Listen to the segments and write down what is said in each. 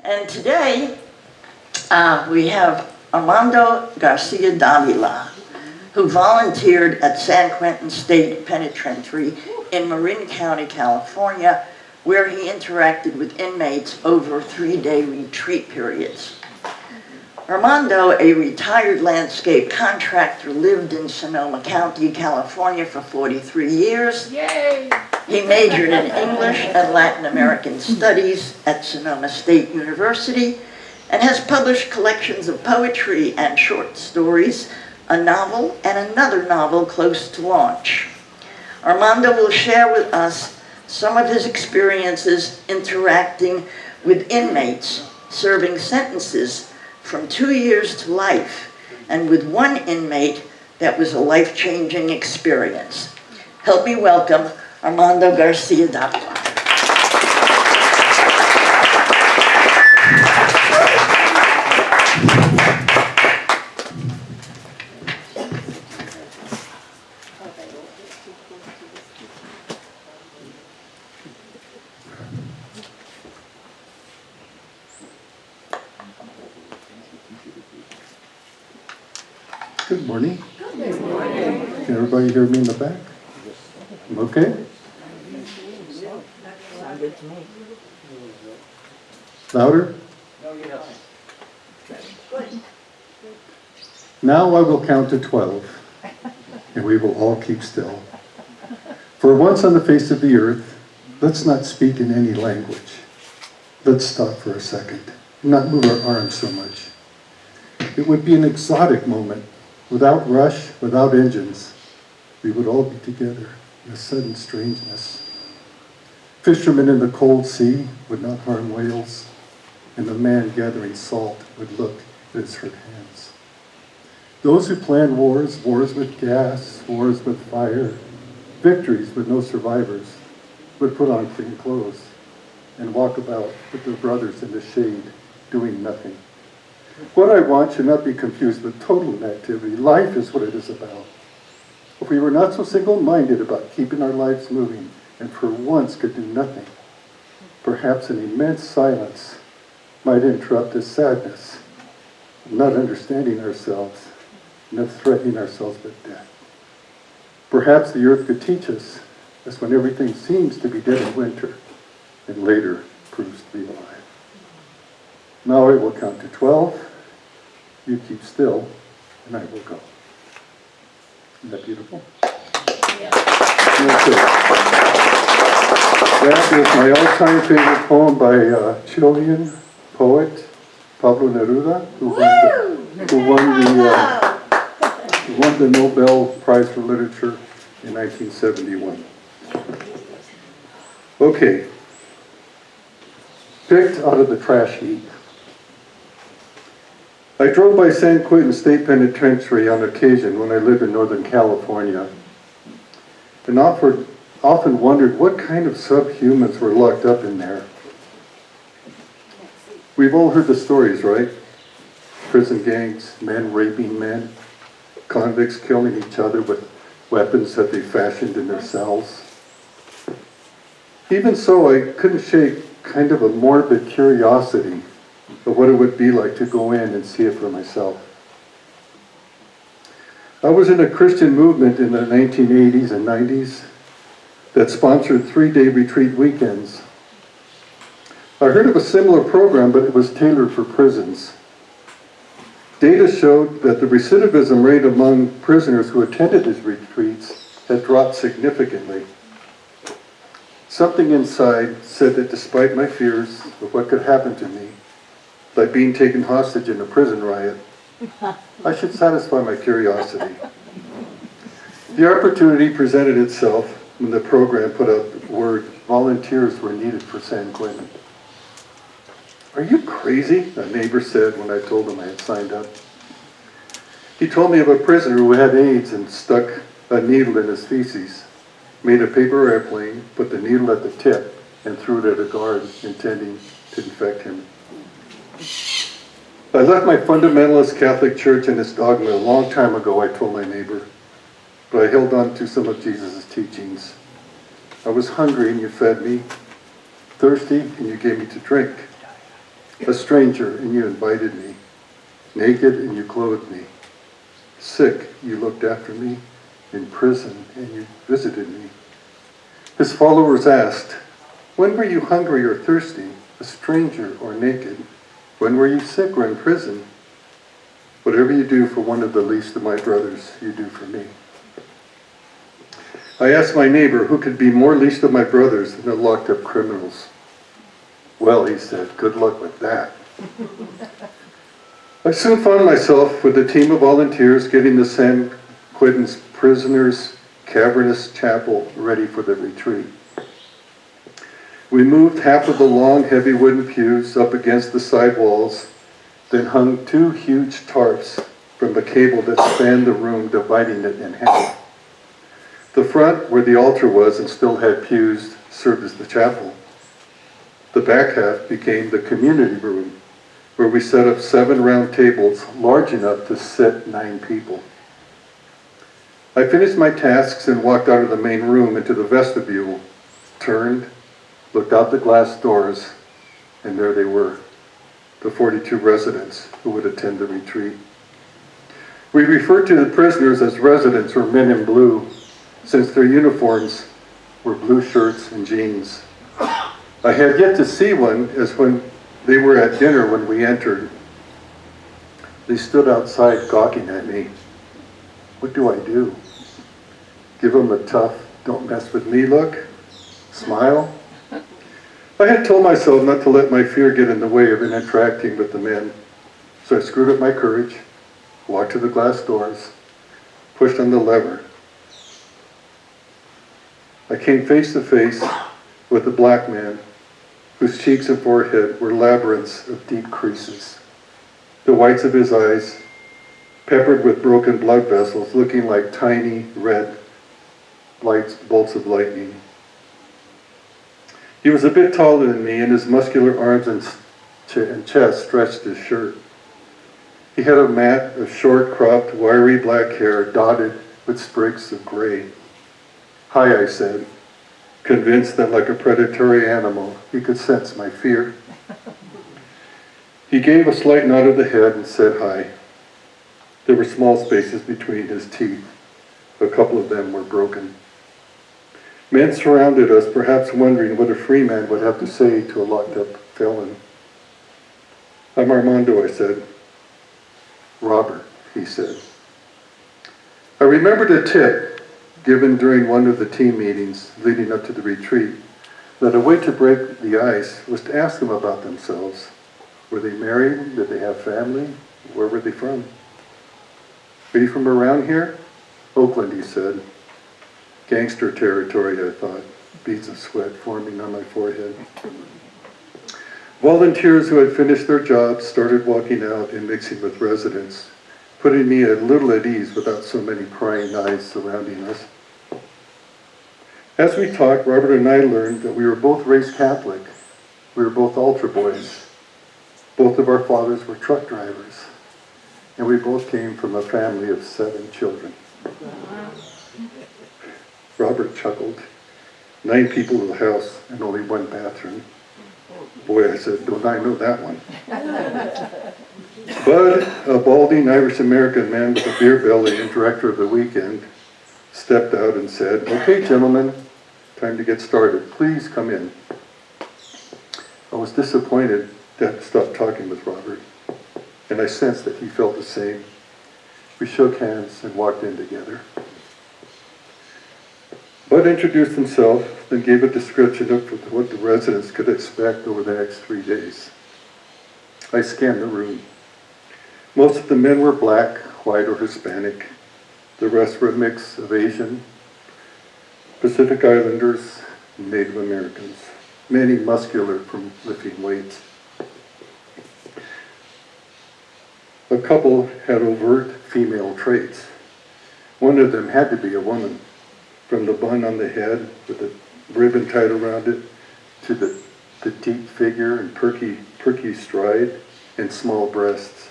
And today we have Armando Garcia-Davila, who volunteered at San Quentin State Penitentiary in Marin County, California, where he interacted with inmates over 3-day retreat periods. Armando, a retired landscape contractor, lived in Sonoma County, California for 43 years. Yay! He majored in English and Latin American Studies at Sonoma State University and has published collections of poetry and short stories, a novel, and another novel close to launch. Armando will share with us some of his experiences interacting with inmates serving sentences from 2 years to life, and with one inmate that was a life-changing experience. Help me welcome Armando Garcia-Davila. Good morning. Good morning. Can everybody hear me in the back? I'm okay? Sound good to me. Louder? Now I will count to 12, and we will all keep still. For once on the face of the earth, let's not speak in any language. Let's stop for a second, and not move our arms so much. It would be an exotic moment. Without rush, without engines, we would all be together in a sudden strangeness. Fishermen in the cold sea would not harm whales, and the man gathering salt would look at his hurt hands. Those who plan wars, wars with gas, wars with fire, victories with no survivors, would put on clean clothes and walk about with their brothers in the shade, doing nothing. What I want should not be confused with total inactivity. Life is what it is about. If we were not so single-minded about keeping our lives moving, and for once could do nothing, perhaps an immense silence might interrupt this sadness of not understanding ourselves and of threatening ourselves with death. Perhaps the earth could teach us as when everything seems to be dead in winter and later proves to be alive. Now I will count to 12. You keep still, and I will go. Isn't that beautiful? Yeah. That is my all-time favorite poem by Chilean poet Pablo Neruda, who won the Nobel Prize for Literature in 1971. Okay. Picked out of the trash heap. I drove by San Quentin State Penitentiary on occasion when I lived in Northern California, and often wondered what kind of subhumans were locked up in there. We've all heard the stories, right? Prison gangs, men raping men, convicts killing each other with weapons that they fashioned in their cells. Even so, I couldn't shake kind of a morbid curiosity of what it would be like to go in and see it for myself. I was in a Christian movement in the 1980s and 90s that sponsored 3-day retreat weekends. I heard of a similar program, but it was tailored for prisons. Data showed that the recidivism rate among prisoners who attended these retreats had dropped significantly. Something inside said that despite my fears of what could happen to me, like being taken hostage in a prison riot, I should satisfy my curiosity. The opportunity presented itself when the program put out the word volunteers were needed for San Quentin. Are you crazy? A neighbor said when I told him I had signed up. He told me of a prisoner who had AIDS and stuck a needle in his feces, made a paper airplane, put the needle at the tip, and threw it at a guard intending to infect him. I left my fundamentalist Catholic church and its dogma a long time ago, I told my neighbor, but I held on to some of Jesus' teachings. I was hungry and you fed me, thirsty and you gave me to drink. A stranger, and you invited me. Naked, and you clothed me. Sick, you looked after me. In prison, and you visited me. His followers asked, when were you hungry or thirsty, a stranger or naked? When were you sick or in prison? Whatever you do for one of the least of my brothers, you do for me. I asked my neighbor who could be more least of my brothers than the locked up criminals. Well, he said, good luck with that. I soon found myself with a team of volunteers getting the San Quentin prisoners' cavernous chapel ready for the retreat. We moved half of the long, heavy wooden pews up against the side walls, then hung 2 huge tarps from the cable that spanned the room, dividing it in half. The front, where the altar was and still had pews, served as the chapel. The back half became the community room, where we set up 7 round tables large enough to sit 9 people. I finished my tasks and walked out of the main room into the vestibule, turned, looked out the glass doors, and there they were, the 42 residents who would attend the retreat. We referred to the prisoners as residents or men in blue, since their uniforms were blue shirts and jeans. I had yet to see one, as when they were at dinner when we entered. They stood outside gawking at me. What do I do? Give them a tough, don't mess with me look? Smile? I had told myself not to let my fear get in the way of interacting with the men. So I screwed up my courage, walked to the glass doors, pushed on the lever. I came face to face with a black man whose cheeks and forehead were labyrinths of deep creases. The whites of his eyes, peppered with broken blood vessels, looking like tiny red bolts of lightning. He was a bit taller than me, and his muscular arms and chest stretched his shirt. He had a mat of short-cropped, wiry black hair dotted with sprigs of gray. Hi, I said, convinced that like a predatory animal, he could sense my fear. He gave a slight nod of the head and said hi. There were small spaces between his teeth. A couple of them were broken. Men surrounded us, perhaps wondering what a free man would have to say to a locked-up felon. I'm Armando, I said. Robert, he said. I remembered a tip given during one of the team meetings leading up to the retreat, that a way to break the ice was to ask them about themselves. Were they married? Did they have family? Where were they from? Are you from around here? Oakland, he said. Gangster territory, I thought, beads of sweat forming on my forehead. Volunteers who had finished their jobs started walking out and mixing with residents, putting me a little at ease without so many prying eyes surrounding us. As we talked, Robert and I learned that we were both raised Catholic. We were both altar boys. Both of our fathers were truck drivers. And we both came from a family of 7 children. Robert chuckled. 9 people in the house and only 1 bathroom. Boy, I said, don't I know that one. Bud, a balding Irish-American man with a beer belly and director of the weekend, stepped out and said, okay, gentlemen, time to get started. Please come in. I was disappointed to have to stop talking with Robert, and I sensed that he felt the same. We shook hands and walked in together. Bud introduced himself, then gave a description of what the residents could expect over the next 3 days. I scanned the room. Most of the men were black, white, or Hispanic. The rest were a mix of Asian, Pacific Islanders, and Native Americans, many muscular from lifting weights. A couple had overt female traits. One of them had to be a woman, from the bun on the head with a ribbon tied around it to the petite figure and perky stride and small breasts.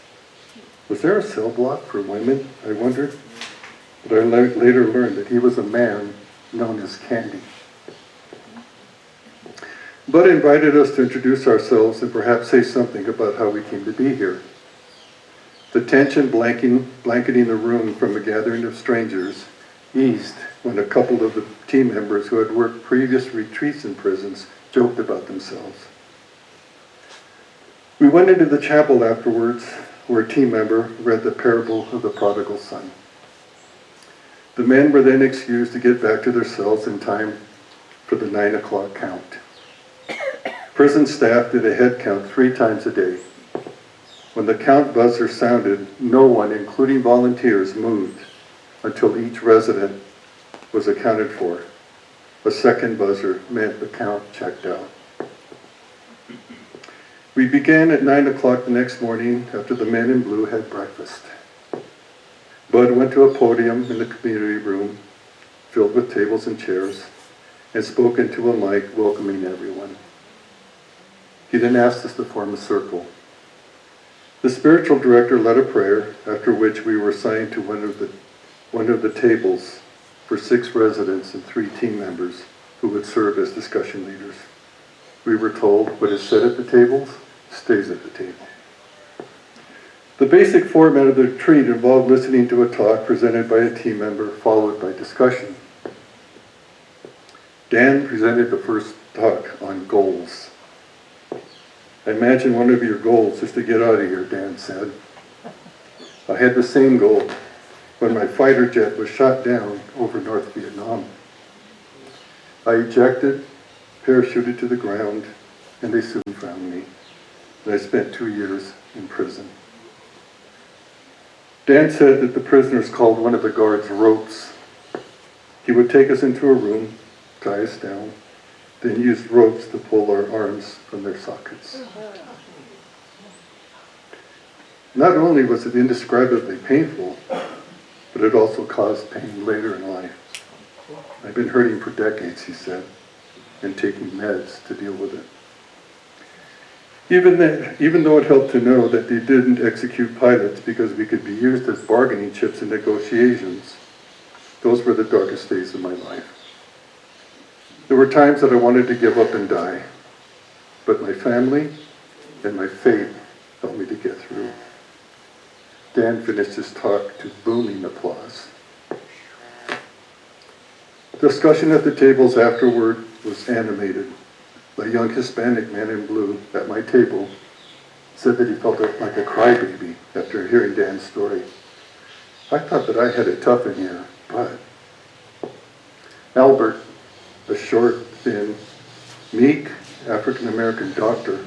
Was there a cell block for women, I wondered? But I later learned that he was a man known as Candy. Bud invited us to introduce ourselves and perhaps say something about how we came to be here. The tension blanketing the room from a gathering of strangers eased when a couple of the team members who had worked previous retreats in prisons joked about themselves. We went into the chapel afterwards, where a team member read the parable of the prodigal son. The men were then excused to get back to their cells in time for the 9 o'clock count. Prison staff did a head count 3 times a day. When the count buzzer sounded, no one, including volunteers, moved until each resident was accounted for. A second buzzer meant the count checked out. We began at 9 o'clock the next morning after the men in blue had breakfast. Bud went to a podium in the community room filled with tables and chairs and spoke into a mic welcoming everyone. He then asked us to form a circle. The spiritual director led a prayer, after which we were assigned to one of the tables for 6 residents and 3 team members who would serve as discussion leaders. We were told what is said at the tables stays at the table. The basic format of the retreat involved listening to a talk presented by a team member, followed by discussion. Dan presented the first talk on goals. I imagine one of your goals is to get out of here, Dan said. I had the same goal when my fighter jet was shot down over North Vietnam. I ejected, parachuted to the ground, and they soon found me. And I spent 2 years in prison. Dan said that the prisoners called one of the guards ropes. He would take us into a room, tie us down, then used ropes to pull our arms from their sockets. Not only was it indescribably painful, but it also caused pain later in life. I've been hurting for decades, he said, and taking meds to deal with it. Even though it helped to know that they didn't execute pilots because we could be used as bargaining chips in negotiations, those were the darkest days of my life. There were times that I wanted to give up and die, but my family and my faith helped me to get through. Dan finished his talk to booming applause. Discussion at the tables afterward was animated. A young Hispanic man in blue at my table said that he felt like a crybaby after hearing Dan's story. I thought that I had it tough in here, but Albert, a short, thin, meek African-American doctor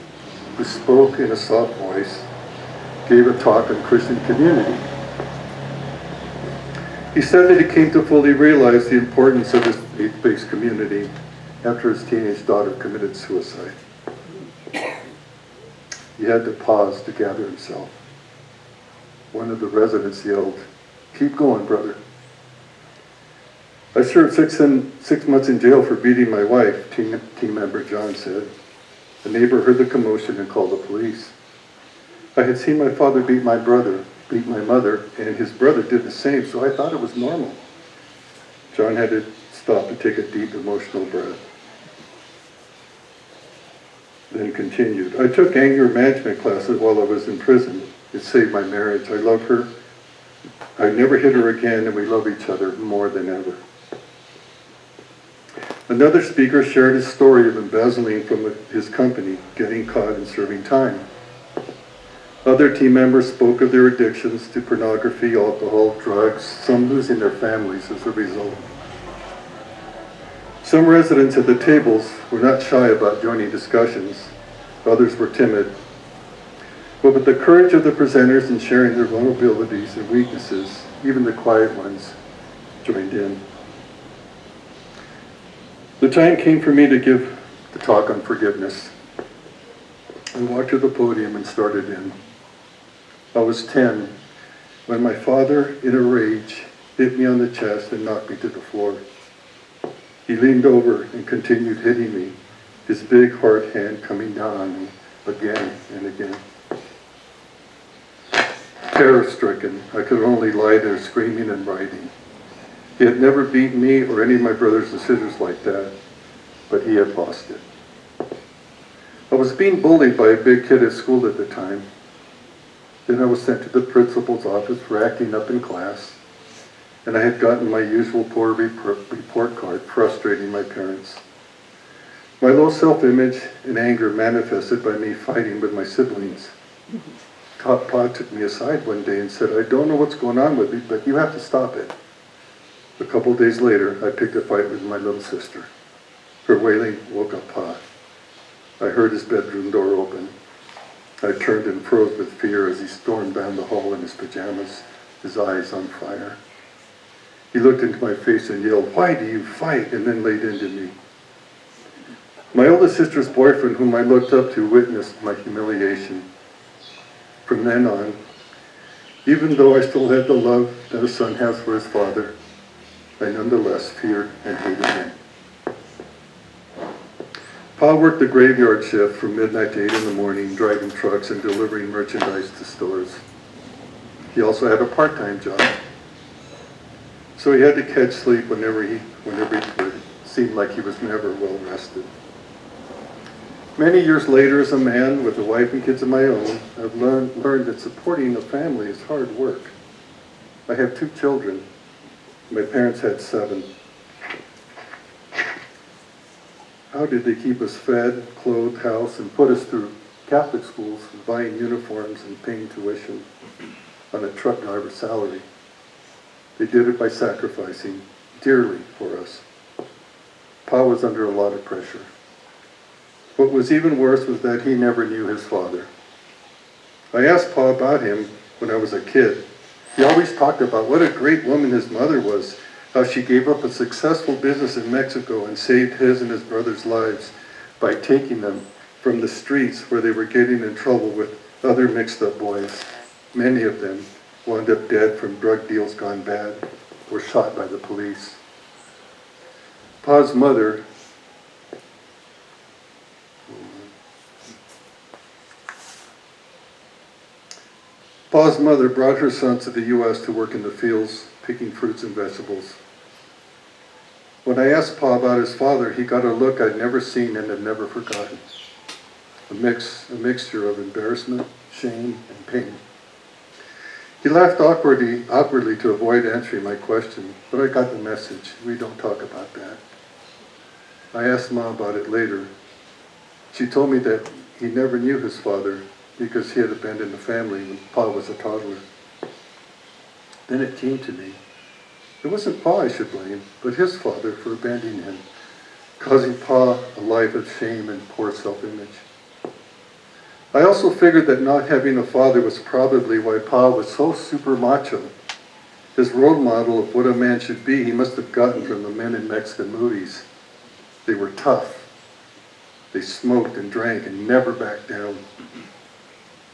who spoke in a soft voice, gave a talk on Christian community. He said that he came to fully realize the importance of his faith-based community after his teenage daughter committed suicide. He had to pause to gather himself. One of the residents yelled, "Keep going, brother." I served 6 months in jail for beating my wife, team member John said. The neighbor heard the commotion and called the police. I had seen my father beat my brother, beat my mother, and his brother did the same, so I thought it was normal. John had to stop to take a deep emotional breath. Then continued. I took anger management classes while I was in prison. It saved my marriage. I love her. I never hit her again, and we love each other more than ever. Another speaker shared his story of embezzling from his company, getting caught and serving time. Other team members spoke of their addictions to pornography, alcohol, drugs, some losing their families as a result. Some residents at the tables were not shy about joining discussions. Others were timid. But with the courage of the presenters in sharing their vulnerabilities and weaknesses, even the quiet ones joined in. The time came for me to give the talk on forgiveness. I walked to the podium and started in. I was 10 when my father, in a rage, hit me on the chest and knocked me to the floor. He leaned over and continued hitting me, his big hard hand coming down on me again and again. Terror-stricken, I could only lie there screaming and writhing. He had never beaten me or any of my brothers and sisters like that, but he had lost it. I was being bullied by a big kid at school at the time. Then I was sent to the principal's office for acting up in class, and I had gotten my usual poor report card, frustrating my parents. My low self-image and anger manifested by me fighting with my siblings. Pa took me aside one day and said, "I don't know what's going on with you, but you have to stop it." A couple days later, I picked a fight with my little sister. Her wailing woke up Pa. I heard his bedroom door open. I turned and froze with fear as he stormed down the hall in his pajamas, his eyes on fire. He looked into my face and yelled, "Why do you fight?" and then laid into me. My oldest sister's boyfriend, whom I looked up to, witnessed my humiliation. From then on, even though I still had the love that a son has for his father, I nonetheless feared and hated him. Pa worked the graveyard shift from midnight to 8 in the morning, driving trucks and delivering merchandise to stores. He also had a part-time job, so he had to catch sleep whenever he could. It seemed like he was never well rested. Many years later, as a man with a wife and kids of my own, I've learned that supporting a family is hard work. I have 2 children. My parents had 7. How did they keep us fed, clothed, housed, and put us through Catholic schools, buying uniforms and paying tuition on a truck driver's salary? They did it by sacrificing dearly for us. Pa was under a lot of pressure. What was even worse was that he never knew his father. I asked Pa about him when I was a kid. He always talked about what a great woman his mother was, how she gave up a successful business in Mexico and saved his and his brother's lives by taking them from the streets where they were getting in trouble with other mixed up boys. Many of them wound up dead from drug deals gone bad or shot by the police. Pa's mother brought her sons to the U.S. to work in the fields, picking fruits and vegetables. When I asked Pa about his father, he got a look I'd never seen and had never forgotten. A mixture of embarrassment, shame, and pain. He laughed awkwardly to avoid answering my question, but I got the message. We don't talk about that. I asked Ma about it later. She told me that he never knew his father because he had abandoned the family when Pa was a toddler. Then it came to me. It wasn't Pa I should blame, but his father for abandoning him, causing Pa a life of shame and poor self-image. I also figured that not having a father was probably why Pa was so super macho. His role model of what a man should be, he must have gotten from the men in Mexican movies. They were tough. They smoked and drank and never backed down.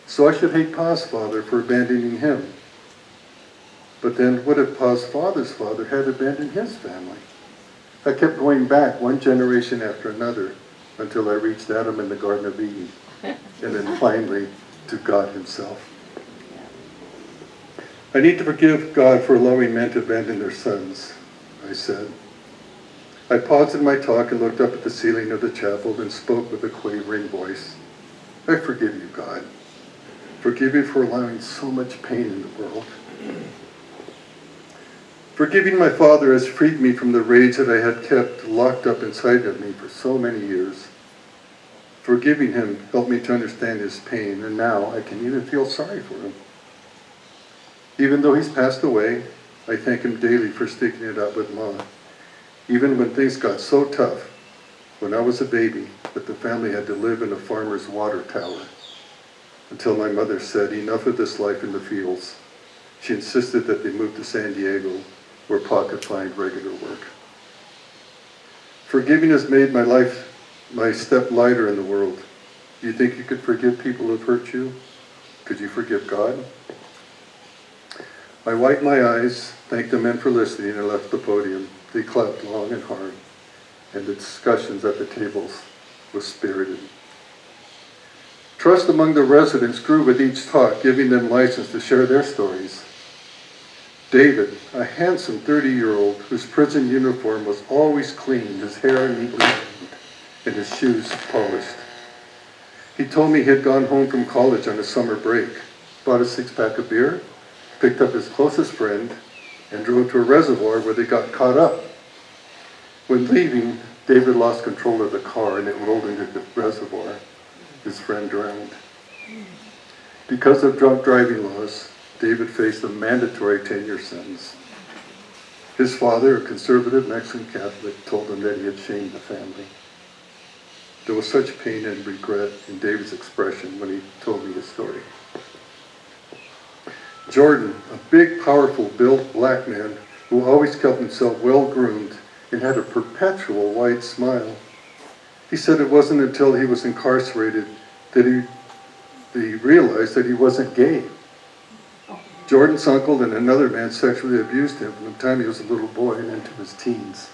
So I should hate Pa's father for abandoning him. But then what if Pa's father's father had abandoned his family? I kept going back one generation after another until I reached Adam in the Garden of Eden, and then finally to God himself. I need to forgive God for allowing men to abandon their sons, I said. I paused in my talk and looked up at the ceiling of the chapel and spoke with a quavering voice. I forgive you, God. Forgive you for allowing so much pain in the world. Forgiving my father has freed me from the rage that I had kept locked up inside of me for so many years. Forgiving him helped me to understand his pain, and now I can even feel sorry for him. Even though he's passed away, I thank him daily for sticking it out with Ma. Even when things got so tough, when I was a baby, that the family had to live in a farmer's water tower, until my mother said, enough of this life in the fields. She insisted that they move to San Diego, where Pa could find regular work. Forgiving has made my step lighter in the world. Do you think you could forgive people who have hurt you? Could you forgive God? I wiped my eyes, thanked the men for listening, and left the podium. They clapped long and hard, and the discussions at the tables was spirited. Trust among the residents grew with each talk, giving them license to share their stories. David, a handsome 30-year-old whose prison uniform was always clean, his hair neatly trimmed, and his shoes polished. He told me he had gone home from college on a summer break, bought a 6-pack of beer, picked up his closest friend, and drove to a reservoir where they got caught up. When leaving, David lost control of the car and it rolled into the reservoir. His friend drowned. Because of drunk driving laws, David faced a mandatory 10-year sentence. His father, a conservative Mexican Catholic, told him that he had shamed the family. There was such pain and regret in David's expression when he told me his story. Jordan, a big, powerful, built black man who always kept himself well-groomed and had a perpetual wide smile. He said it wasn't until he was incarcerated that he realized that he wasn't gay. Jordan's uncle and another man sexually abused him from the time he was a little boy and into his teens.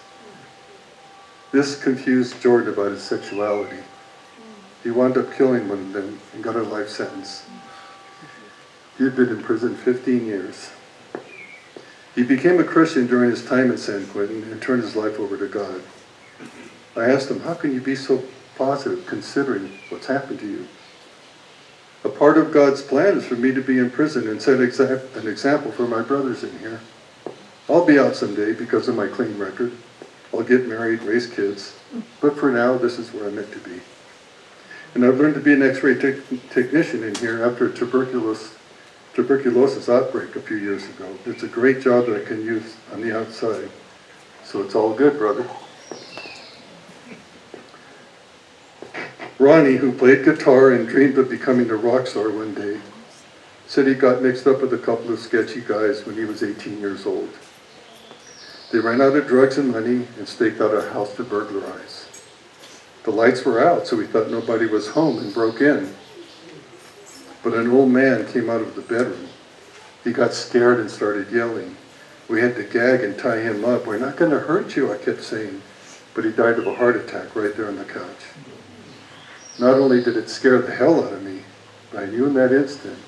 This confused Jordan about his sexuality. He wound up killing one of them and got a life sentence. He had been in prison 15 years. He became a Christian during his time in San Quentin and turned his life over to God. I asked him, how can you be so positive considering what's happened to you? A part of God's plan is for me to be in prison and set an example for my brothers in here. I'll be out someday because of my clean record. I'll get married, raise kids. But for now, this is where I'm meant to be. And I've learned to be an x-ray technician in here after a tuberculosis outbreak a few years ago. It's a great job that I can use on the outside. So it's all good, brother. Ronnie, who played guitar and dreamed of becoming a rock star one day, said he got mixed up with a couple of sketchy guys when he was 18 years old. They ran out of drugs and money and staked out a house to burglarize. The lights were out, so we thought nobody was home and broke in. But an old man came out of the bedroom. He got scared and started yelling. We had to gag and tie him up. We're not going to hurt you, I kept saying. But he died of a heart attack right there on the couch. Not only did it scare the hell out of me, but I knew in that instant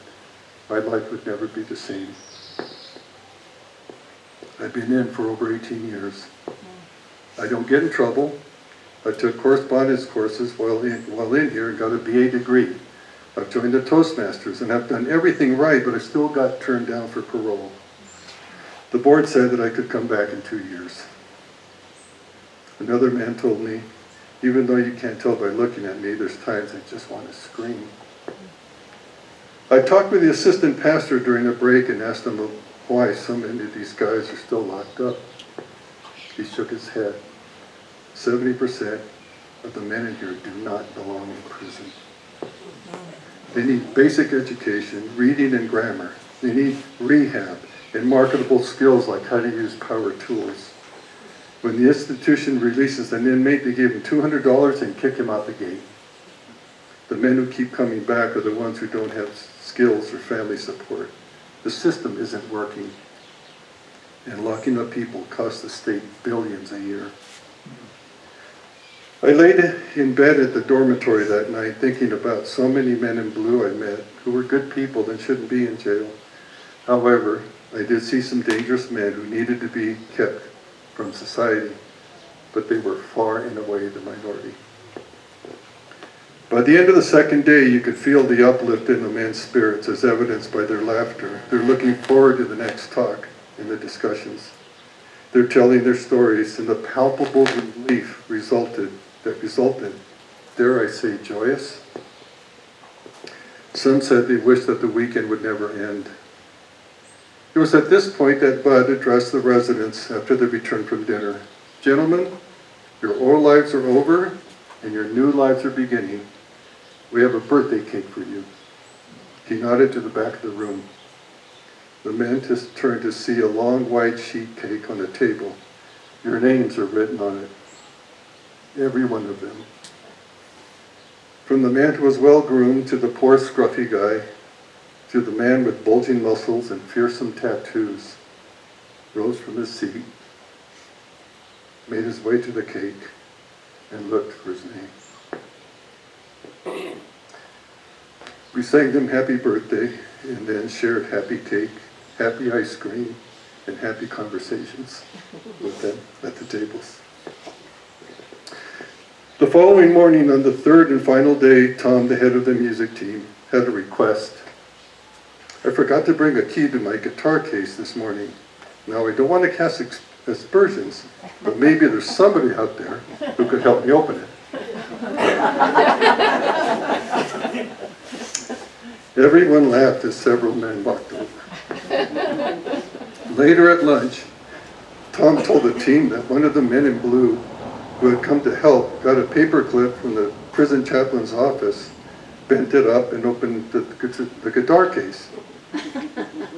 my life would never be the same. I've been in for over 18 years. I don't get in trouble. I took correspondence courses while in here and got a BA degree. I've joined the Toastmasters and I've done everything right, but I still got turned down for parole. The board said that I could come back in 2 years. Another man told me, even though you can't tell by looking at me, there's times I just want to scream. I talked with the assistant pastor during a break and asked him why so many of these guys are still locked up. He shook his head. 70% of the men in here do not belong in prison. They need basic education, reading and grammar. They need rehab and marketable skills like how to use power tools. When the institution releases an inmate, they give him $200 and kick him out the gate. The men who keep coming back are the ones who don't have skills or family support. The system isn't working. And locking up people costs the state billions a year. I laid in bed at the dormitory that night thinking about so many men in blue I met who were good people and shouldn't be in jail. However, I did see some dangerous men who needed to be kept from society, but they were far and away the minority. By the end of the second day, you could feel the uplift in the men's spirits as evidenced by their laughter. They're looking forward to the next talk and the discussions. They're telling their stories, and the palpable relief resulted, dare I say, joyous. Some said they wished that the weekend would never end. It was at this point that Bud addressed the residents after they returned from dinner. Gentlemen, your old lives are over and your new lives are beginning. We have a birthday cake for you. He nodded to the back of the room. The men just turned to see a long white sheet cake on the table. Your names are written on it. Every one of them. From the man who was well-groomed to the poor scruffy guy, to the man with bulging muscles and fearsome tattoos, rose from his seat, made his way to the cake, and looked for his name. We sang them happy birthday, and then shared happy cake, happy ice cream, and happy conversations with them at the tables. The following morning, on the third and final day, Tom, the head of the music team, had a request. I forgot to bring a key to my guitar case this morning. Now, I don't want to cast aspersions, but maybe there's somebody out there who could help me open it. Everyone laughed as several men walked over. Later at lunch, Tom told the team that one of the men in blue who had come to help got a paper clip from the prison chaplain's office, bent it up, and opened the guitar case.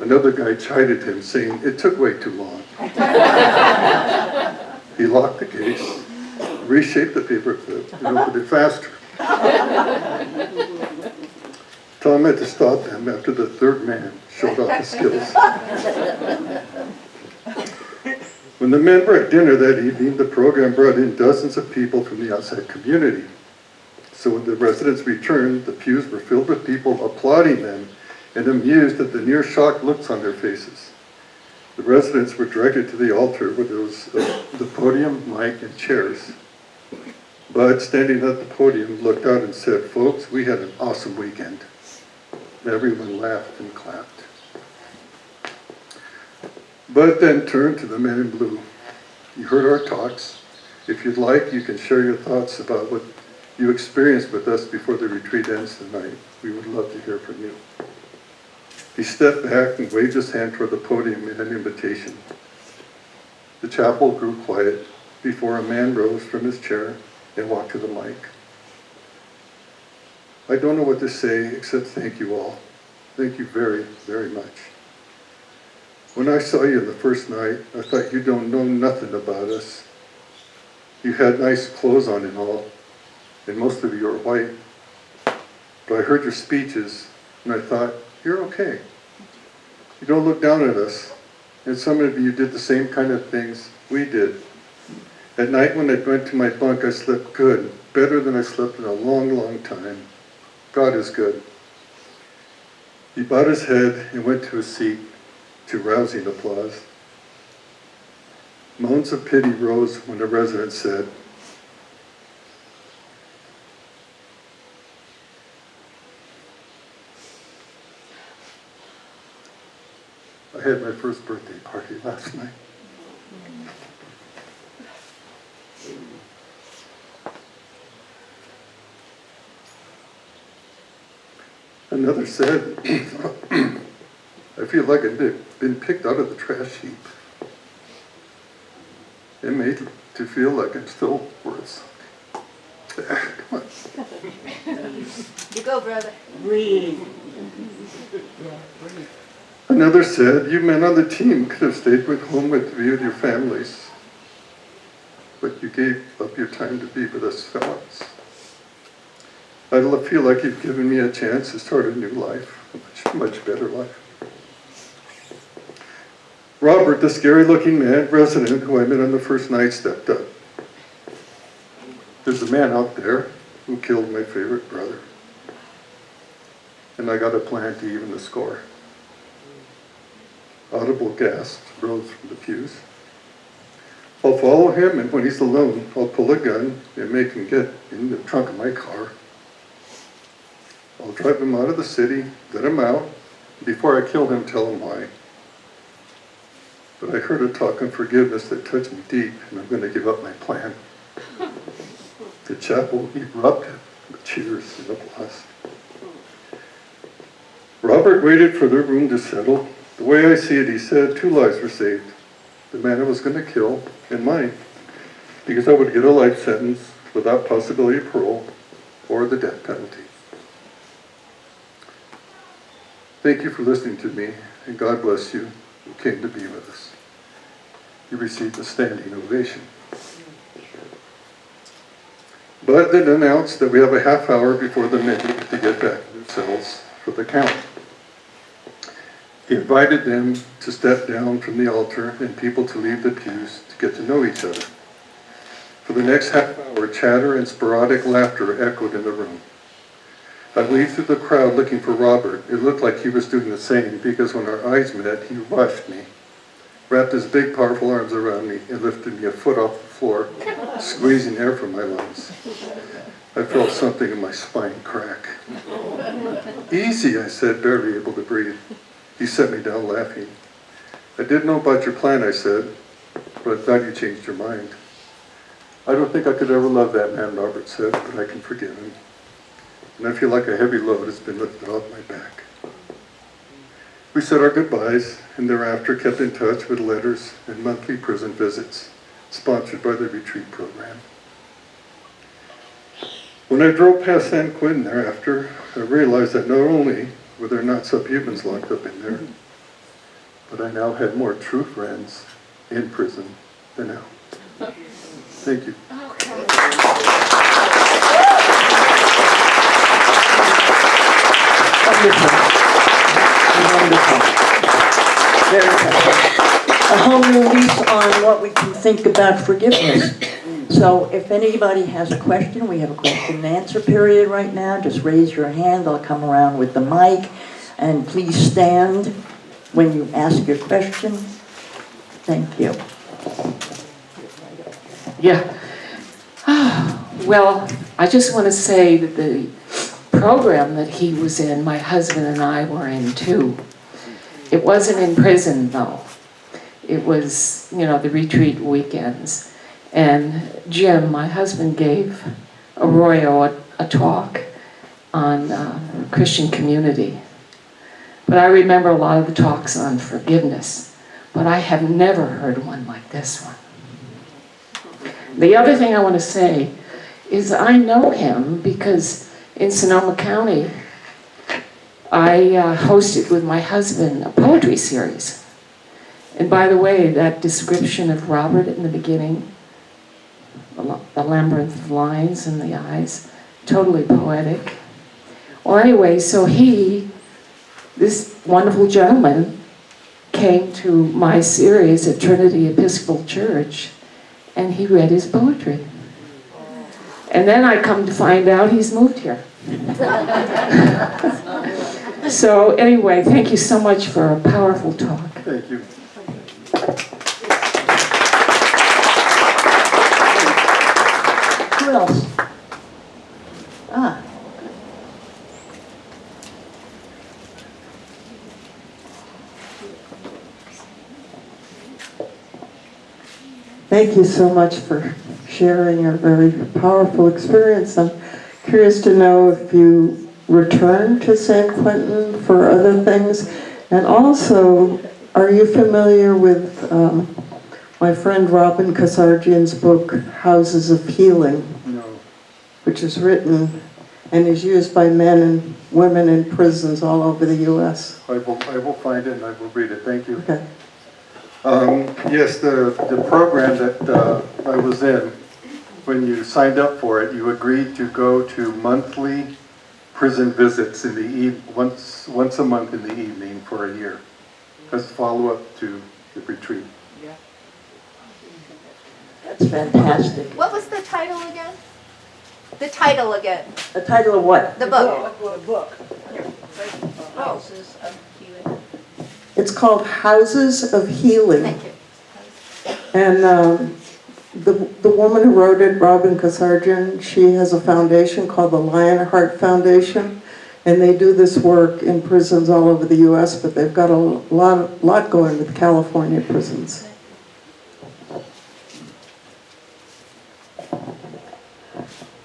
Another guy chided him, saying it took way too long. He locked the case, reshaped the paper clip, and opened it faster. Tom had to stop them after the third man showed off his skills. When the men were at dinner that evening, the program brought in dozens of people from the outside community. So when the residents returned, the pews were filled with people applauding them and amused at the near shocked looks on their faces. The residents were directed to the altar where there was the podium, mic, and chairs. Bud, standing at the podium, looked out and said, "Folks, we had an awesome weekend." Everyone laughed and clapped. Bud then turned to the men in blue. "You heard our talks. If you'd like, you can share your thoughts about what you experienced with us before the retreat ends tonight. We would love to hear from you." He stepped back and waved his hand toward the podium in an invitation. The chapel grew quiet before a man rose from his chair and walked to the mic. "I don't know what to say except thank you all. Thank you very, very much. When I saw you the first night, I thought you don't know nothing about us. You had nice clothes on and all, and most of you are white. But I heard your speeches, and I thought, you're okay. You don't look down at us, and some of you did the same kind of things we did. At night when I went to my bunk, I slept good, better than I slept in a long, long time. God is good." He bowed his head and went to his seat to rousing applause. Moans of pity rose when the resident said, "I had my first birthday party last night. Another said, "I feel like I've been picked out of the trash heap. It made to feel like I'm still worth something." Come on. You go, brother. Breathe. Another said, "You men on the team could have stayed home with you and your families, but you gave up your time to be with us fellows. I feel like you've given me a chance to start a new life, a much better life." Robert, the scary-looking man, resident who I met on the first night, stepped up. "There's a man out there who killed my favorite brother, and I got a plan to even the score." Audible gasps rose from the pews. "I'll follow him, and when he's alone, I'll pull a gun and make him get in the trunk of my car. I'll drive him out of the city, let him out. Before I kill him, tell him why. But I heard a talk on forgiveness that touched me deep, and I'm going to give up my plan." The chapel erupted with cheers and applause. Robert waited for the room to settle. "The way I see it," he said, "two lives were saved. The man I was going to kill and mine, because I would get a life sentence without possibility of parole or the death penalty. Thank you for listening to me, and God bless you who came to be with us." He received a standing ovation. Bud then announced that we have a half hour before the men need to get back to their cells for the count. He invited them to step down from the altar and people to leave the pews to get to know each other. For the next half hour, chatter and sporadic laughter echoed in the room. I waved through the crowd looking for Robert. It looked like he was doing the same because when our eyes met, he rushed me. wrapped his big, powerful arms around me and lifted me a foot off the floor, squeezing air from my lungs. I felt something in my spine crack. "Easy," I said, barely able to breathe. He set me down laughing. "I didn't know about your plan," I said, "but I thought you changed your mind." "I don't think I could ever love that man," Robert said, "but I can forgive him. And I feel like a heavy load has been lifted off my back." We said our goodbyes, and thereafter kept in touch with letters and monthly prison visits, sponsored by the retreat program. When I drove past San Quentin thereafter, I realized that not only were there not subhumans locked up in there, but I now had more true friends in prison than out. Thank you. Wonderful. Wonderful. Very touching. A whole new lease on what we can think about forgiveness. So if anybody has a question, we have a question and answer period right now. Just raise your hand. I'll come around with the mic. And please stand when you ask your question. Thank you. Yeah. Well, I just want to say that the program that he was in, my husband and I were in too. It wasn't in prison though. It was, the retreat weekends. And Jim, my husband, gave Arroyo a talk on Christian community. But I remember a lot of the talks on forgiveness, but I have never heard one like this one. The other thing I want to say is I know him because in Sonoma County, I hosted with my husband a poetry series. And by the way, that description of Robert in the beginning, the labyrinth of lines in the eyes, totally poetic. Well, anyway, so this wonderful gentleman, came to my series at Trinity Episcopal Church, and he read his poetry. And then I come to find out he's moved here. So anyway, thank you so much for a powerful talk. Thank you. Who else? Thank you so much for sharing your very powerful experience. I'm curious to know if you returned to San Quentin for other things, and also, are you familiar with my friend Robin Kasarjian's book, Houses of Healing? No. Which is written and is used by men and women in prisons all over the U.S. I will find it and I will read it. Thank you. Okay. Yes, the program that I was in, when you signed up for it, you agreed to go to monthly prison visits in the once a month in the evening for a year, as follow-up to the retreat. That's fantastic. What was the title again? The title again. The title of what? The book. The book. Houses of Healing. It's called Houses of Healing. Thank you. And the woman who wrote it, Robin Kasarjian, she has a foundation called the Lionheart Foundation, and they do this work in prisons all over the U.S., but they've got a lot going with California prisons.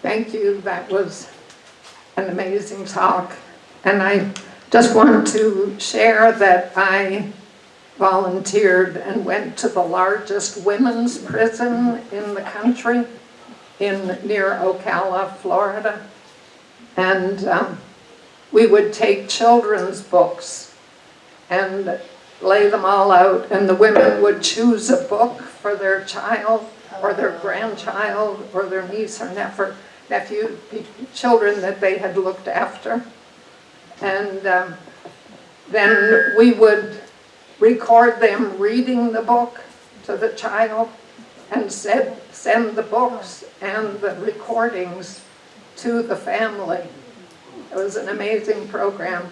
Thank you. That was an amazing talk. And I just want to share that I volunteered and went to the largest women's prison in the country near Ocala, Florida. And we would take children's books and lay them all out, and the women would choose a book for their child or their grandchild or their niece or nephew, children that they had looked after. And then we would record them reading the book to the child and send the books and the recordings to the family. It was an amazing program.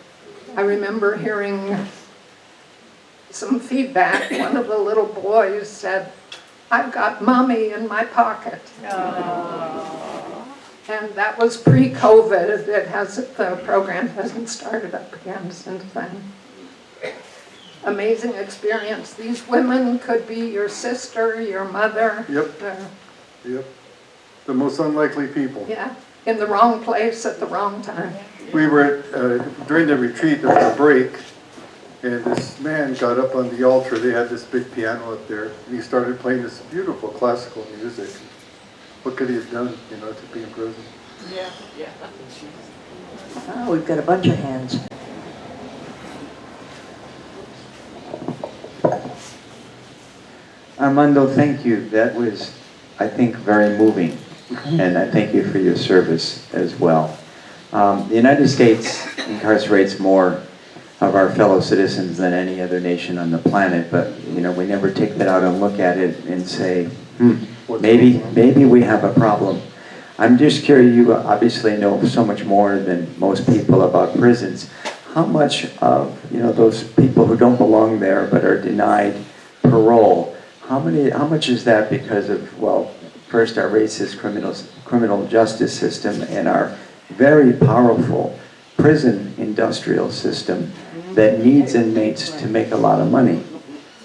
I remember hearing some feedback. One of the little boys said, "I've got mommy in my pocket." And that was pre-COVID. The program hasn't started up again since then. Amazing experience. These women could be your sister, your mother. Yep. Yep. The most unlikely people. Yeah, in the wrong place at the wrong time. We were, during the retreat, there was a break, and this man got up on the altar. They had this big piano up there, and he started playing this beautiful classical music. What could he have done, to be in prison? Oh, we've got a bunch of hands. Armando, thank you. That was, I think, very moving, and I thank you for your service as well. The United States incarcerates more of our fellow citizens than any other nation on the planet, but we never take that out and look at it and say, maybe we have a problem. I'm just curious, you obviously know so much more than most people about prisons. How much of those people who don't belong there but are denied parole, how much is that because of, well, first our racist criminal justice system and our very powerful prison industrial system that needs inmates to make a lot of money?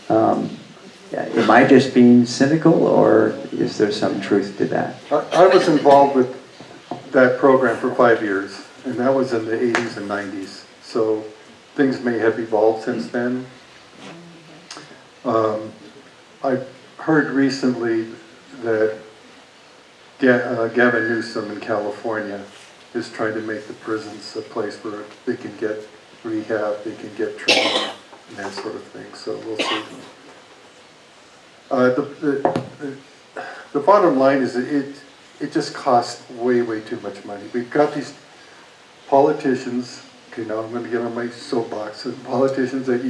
Am I just being cynical, or is there some truth to that? I was involved with that program for 5 years, and that was in the 80s and 90s. So things may have evolved since then. I've heard recently that Gavin Newsom in California is trying to make the prisons a place where they can get rehab, they can get training, and that sort of thing. So we'll see. The bottom line is that it just costs way too much money. We've got these politicians, okay, now I'm going to get on my soapbox, politicians that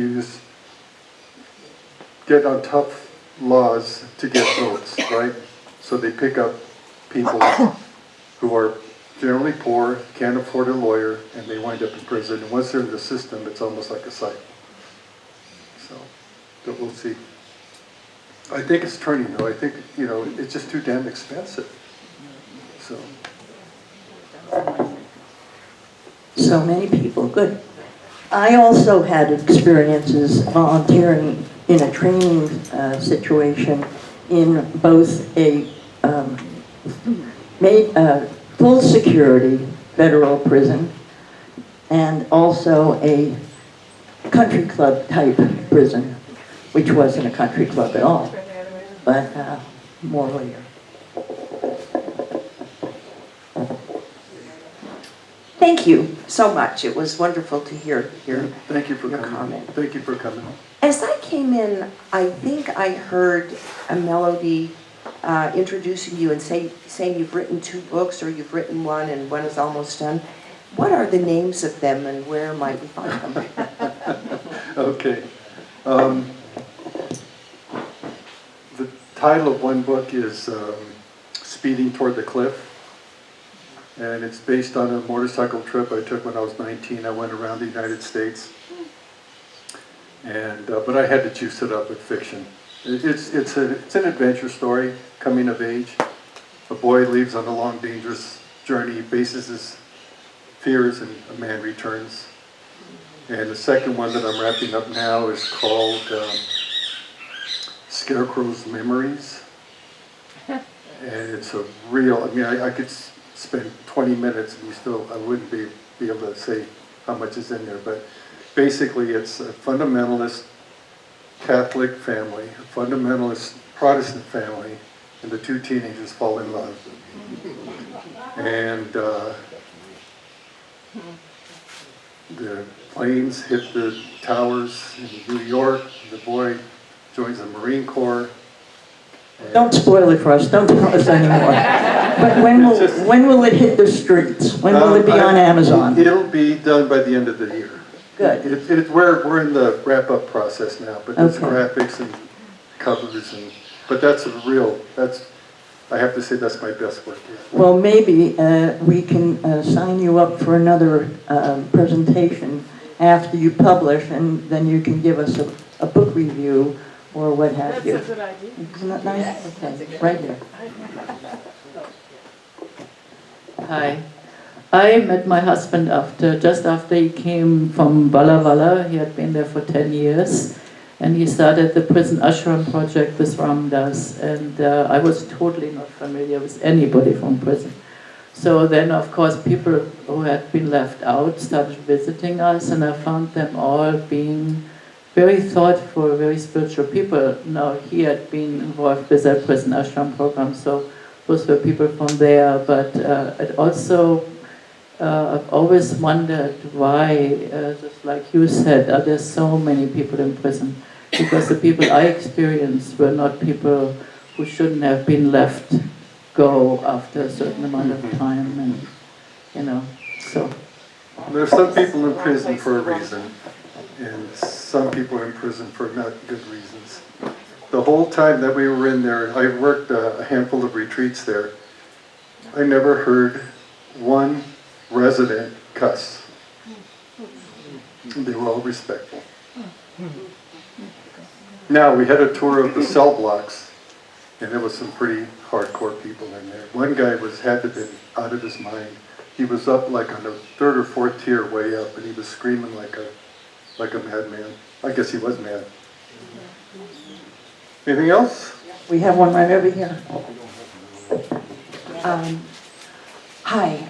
get on tough laws to get votes, right? So they pick up people who are generally poor, can't afford a lawyer, and they wind up in prison. And once they're in the system, it's almost like a cycle. So, but we'll see. I think it's turning though. I think, it's just too damn expensive. So many people, good. I also had experiences volunteering in a training situation in both a full security federal prison and also a country club type prison, which wasn't a country club at all, but more later. Thank you so much. It was wonderful to hear your Thank you for your coming. comment. Thank you for coming. As I came in, I think I heard a melody introducing you and saying you've written 2 books, or you've written one and one is almost done. What are the names of them and where might we find them? Okay. The title of one book is Speeding Toward the Cliff. And it's based on a motorcycle trip I took when I was 19. I went around the United States. And but I had to juice it up with fiction. It's an adventure story, coming of age. A boy leaves on a long, dangerous journey, faces his fears, and a man returns. And the second one that I'm wrapping up now is called Scarecrow's Memories. And it's a real, I could spend 20 minutes and I wouldn't be able to say how much is in there, but basically it's a fundamentalist Catholic family, a fundamentalist Protestant family, and the 2 teenagers fall in love. And the planes hit the towers in New York. The boy joins the Marine Corps. Don't spoil it for us, don't tell us anymore. But when will it hit the streets? When will it be on Amazon? It'll be done by the end of the year. Good. We're in the wrap-up process now, but there's Okay. graphics and covers, but I have to say that's my best work yet. Well, maybe we can sign you up for another presentation after you publish, and then you can give us a book preview or what have you. That's a good idea. Isn't that nice? Okay, right here. Hi. I met my husband just after he came from Walla Walla. He had been there for 10 years. And he started the prison ashram project with Ramdas. And I was totally not familiar with anybody from prison. So then, of course, people who had been left out started visiting us. And I found them all being very thoughtful, very spiritual people. Now, he had been involved with that prison ashram program. So those were people from there. But it also... I've always wondered why, just like you said, are there so many people in prison? Because the people I experienced were not people who shouldn't have been left go after a certain amount of time, and so. There's some people in prison for a reason, and some people are in prison for not good reasons. The whole time that we were in there, I worked a handful of retreats there. I never heard one resident cuss. They were all respectful. Now, we had a tour of the cell blocks, and there was some pretty hardcore people in there. One guy had to have been out of his mind. He was up like on the 3rd or 4th tier way up, and he was screaming like a madman. I guess he was mad. Anything else? We have one right over here. Hi.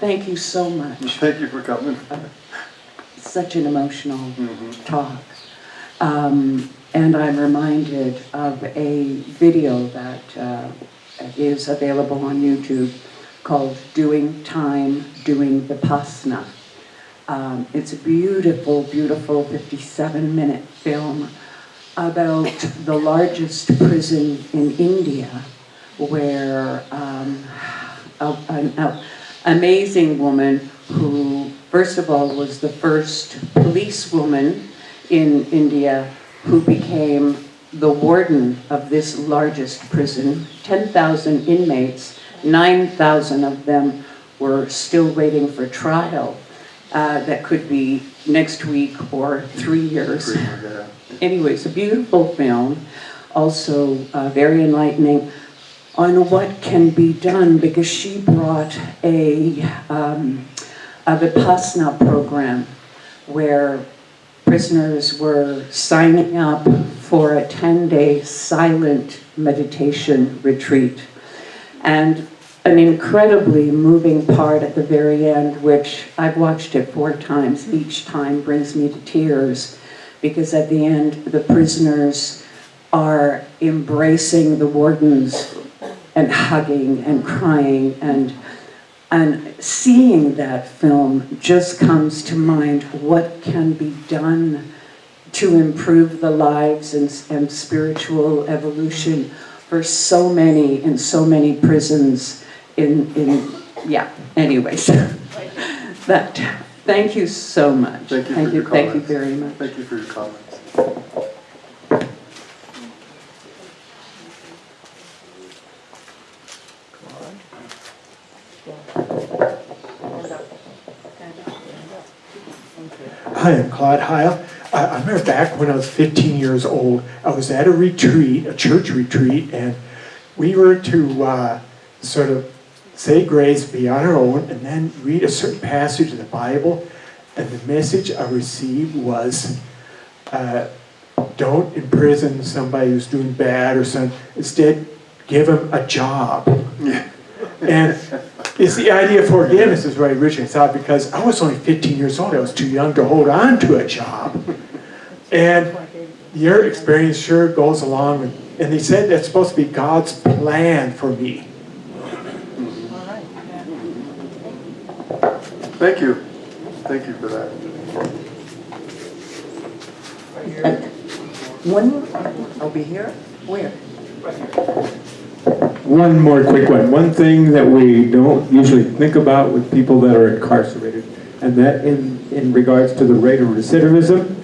Thank you so much. Thank you for coming. Such an emotional talk. And I'm reminded of a video that is available on YouTube called Doing Time, Doing Vipassana. It's a beautiful, beautiful 57-minute film about the largest prison in India where an amazing woman who, first of all, was the first policewoman in India who became the warden of this largest prison. 10,000 inmates, 9,000 of them were still waiting for trial. That could be next week or 3 years. Anyways, a beautiful film, also very enlightening on what can be done, because she brought a Vipassana program where prisoners were signing up for a 10-day silent meditation retreat. And an incredibly moving part at the very end, which I've watched it 4 times, each time brings me to tears, because at the end the prisoners are embracing the wardens and hugging and crying, and seeing that film just comes to mind what can be done to improve the lives and spiritual evolution for so many in so many prisons anyways. But thank you so much. Thank you for your comments. Thank you very much. Thank you for your comments. Hi, I'm Claude Heil. I remember back when I was 15 years old, I was at a retreat, a church retreat, and we were to sort of say grace, be on our own, and then read a certain passage of the Bible. And the message I received was, don't imprison somebody who's doing bad or something. Instead, give them a job. And it's the idea of forgiveness is what I originally thought, because I was only 15 years old. I was too young to hold on to a job. And your experience sure goes along with, and they said that's supposed to be God's plan for me. Thank you. Thank you for that. One more, I'll be here. Where? One more quick one. One thing that we don't usually think about with people that are incarcerated, and that in regards to the rate of recidivism,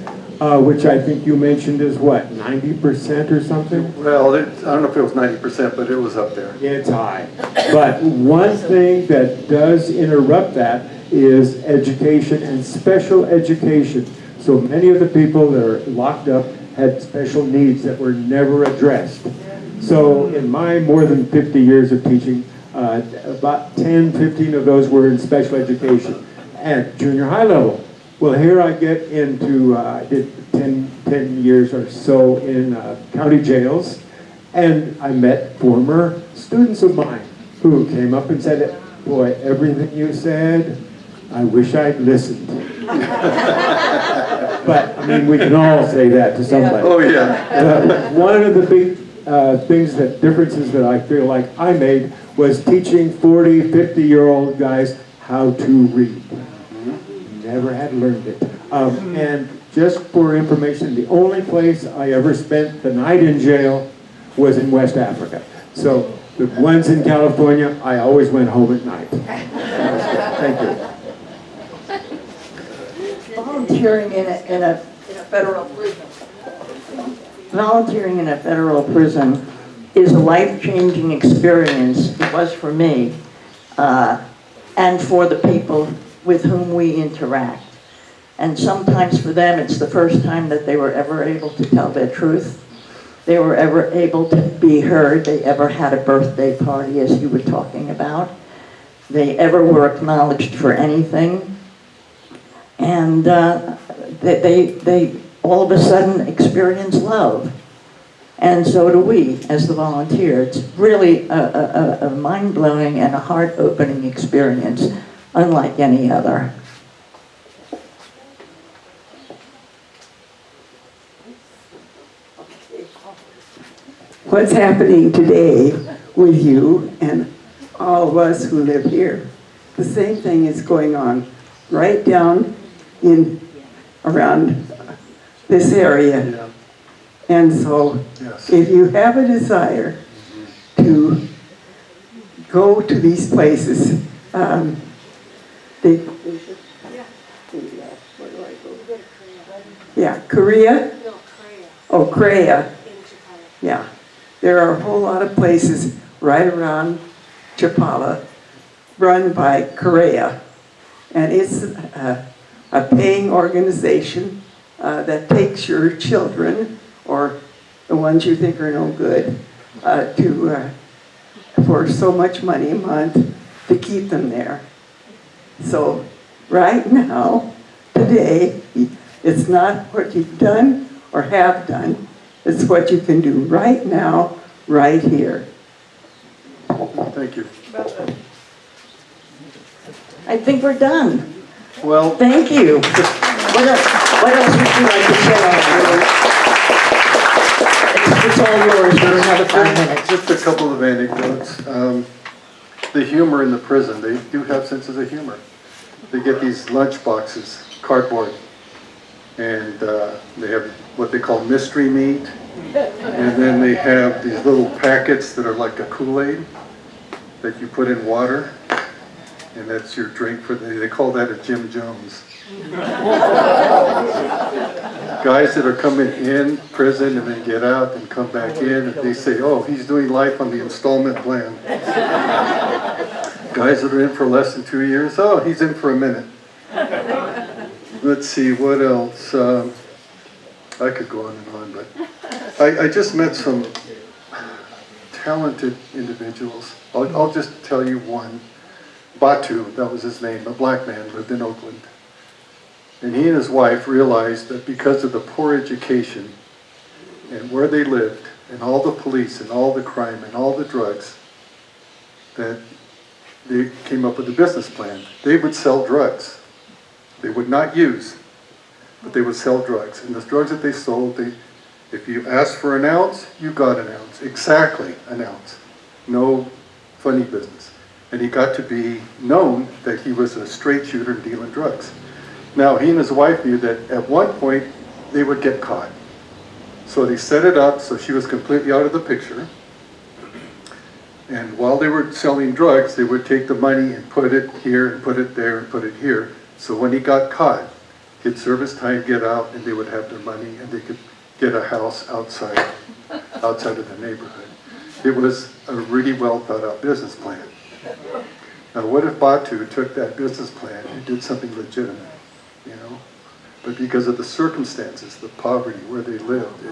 which I think you mentioned is what, 90% or something? Well, I don't know if it was 90%, but it was up there. It's high. But one thing that does interrupt that is education and special education. So many of the people that are locked up had special needs that were never addressed. So in my more than 50 years of teaching, about 10, 15 of those were in special education and junior high level. Well, here I get into, I did 10 years or so in county jails, and I met former students of mine who came up and said, boy, everything you said, I wish I'd listened. But, I mean, we can all say that to somebody. Oh, yeah. One of the big differences that I feel like I made was teaching 40, 50-year-old guys how to read. Never had learned it. And just for information, the only place I ever spent the night in jail was in West Africa. So the ones in California, I always went home at night. Thank you. Volunteering in a federal prison. Volunteering in a federal prison is a life-changing experience. It was for me, and for the people with whom we interact. And sometimes for them, it's the first time that they were ever able to tell their truth. They were ever able to be heard. They ever had a birthday party, as you were talking about. They ever were acknowledged for anything. And they all of a sudden experience love. And so do we, as the volunteer. It's really a mind-blowing and a heart-opening experience, unlike any other. What's happening today with you and all of us who live here? The same thing is going on right down around this area. Yeah. And so Yes. if you have a desire to go to these places, Korea? Oh, Korea. Yeah. There are a whole lot of places right around Chapala run by Korea. And it's a paying organization that takes your children, or the ones you think are no good, for so much money a month to keep them there. So right now, today, it's not what you've done or have done. It's what you can do right now, right here. Thank you. I think we're done. Well, Thank you. What else would you like to say? It's all yours for another 5 minutes. just a couple of anecdotes. The humor in the prison, they do have senses of humor. They get these lunch boxes, cardboard, and they have what they call mystery meat, and then they have these little packets that are like a Kool-Aid that you put in water, and that's your drink for they call that a Jim Jones. Guys that are coming in prison and then get out and come back in, and they say, oh, he's doing life on the installment plan. Guys that are in for less than 2 years, oh, he's in for a minute. Let's see, what else? I could go on and on, but I just met some talented individuals. I'll just tell you one. Batu, that was his name, a black man, lived in Oakland. And he and his wife realized that because of the poor education and where they lived, and all the police and all the crime and all the drugs, that they came up with a business plan. They would sell drugs. They would not use, but they would sell drugs. And the drugs that they sold, if you asked for an ounce, you got an ounce. Exactly an ounce. No funny business. And he got to be known that he was a straight shooter dealing drugs. Now, he and his wife knew that at one point they would get caught. So they set it up so she was completely out of the picture. And while they were selling drugs, they would take the money and put it here and put it there and put it here. So when he got caught, he'd serve his time, get out, and they would have their money, and they could get a house outside of the neighborhood. It was a really well thought out business plan. Now, what if Batu took that business plan and did something legitimate? You know, But because of the circumstances, the poverty, where they lived,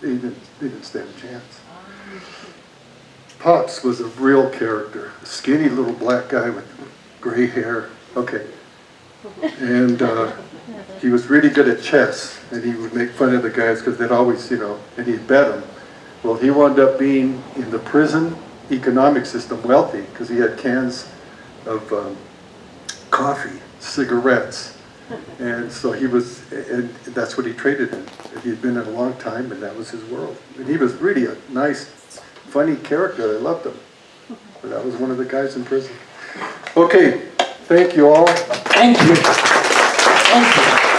they didn't stand a chance. Pops was a real character, a skinny little black guy with gray hair. Okay. And he was really good at chess, and he would make fun of the guys because they'd always, and he'd bet them. Well, he wound up being in the prison economic system wealthy because he had cans of coffee, cigarettes, and so he was, and that's what he traded in. He'd been in a long time, and that was his world. And he was really a nice, funny character. I loved him. But that was one of the guys in prison. Okay, thank you all. Thank you. Thank you.